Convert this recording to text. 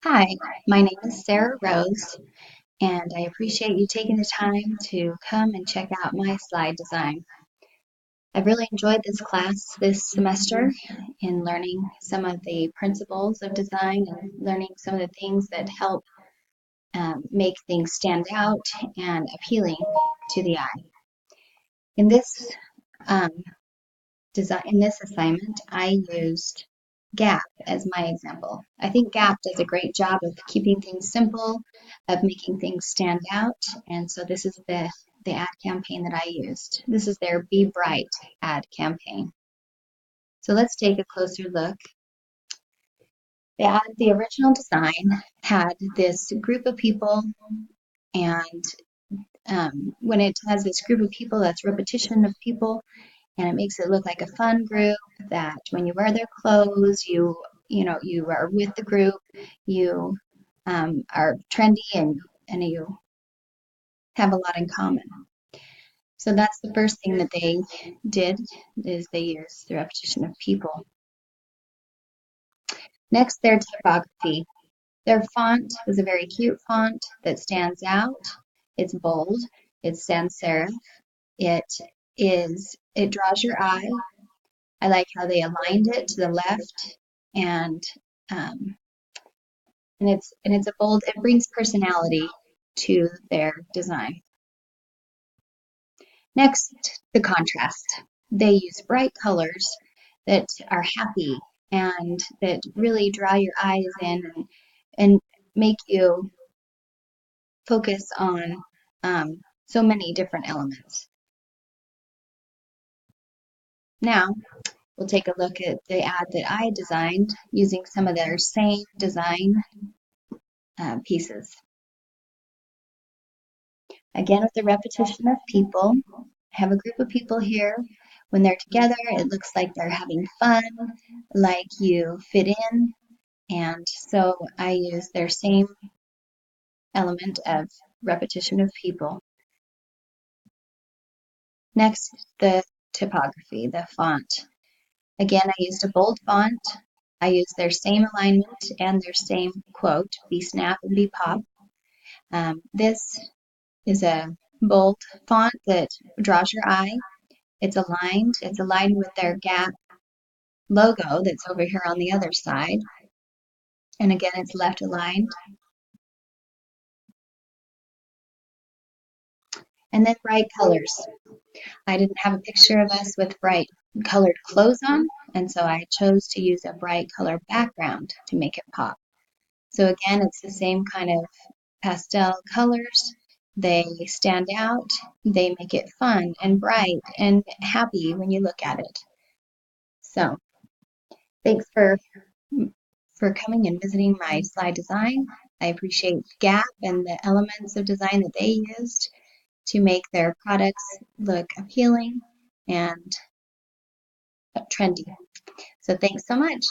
Hi, my name is Sarah Rose, and I appreciate you taking the time to come and check out my slide design. I've really enjoyed this class this semester in learning some of the principles of design and learning some of the things that help make things stand out and appealing to the eye. In this um, in this assignment, I used Gap as my example. I think Gap does a great job of keeping things simple, of making things stand out, and so this is the ad campaign that I used. This is their Be Bright ad campaign. So let's take a closer look. The original design had this group of people, and when it has this group of people, that's repetition of people, and it makes it look like a fun group that when you wear their clothes, you are with the group, you are trendy and you have a lot in common. So that's the first thing that they did is they used the repetition of people. Next, their typography. Their font was a very cute font that stands out. It's bold. It's sans serif. It draws your eye. I like how they aligned it to the left, and um, it's a bold. It brings personality to their design. Next, the contrast. They use bright colors that are happy and that really draw your eyes in and make you focus on so many different elements. Now, we'll take a look at the ad that I designed using some of their same design pieces. Again, with the repetition of people, I have a group of people here. When they're together, it looks like they're having fun, like you fit in. And so I use their same element of repetition of people. Next, the typography, the font. Again, I used a bold font. I used their same alignment and their same quote, be snap and be pop. This is a bold font that draws your eye. It's aligned. It's aligned with their Gap logo that's over here on the other side. And again, it's left aligned. And then bright colors. I didn't have a picture of us with bright colored clothes on, and so I chose to use a bright color background to make it pop. So again, it's the same kind of pastel colors. They stand out, they make it fun and bright and happy when you look at it. So thanks for coming and visiting my slide design. I appreciate Gap and the elements of design that they used to make their products look appealing and trendy. So thanks so much.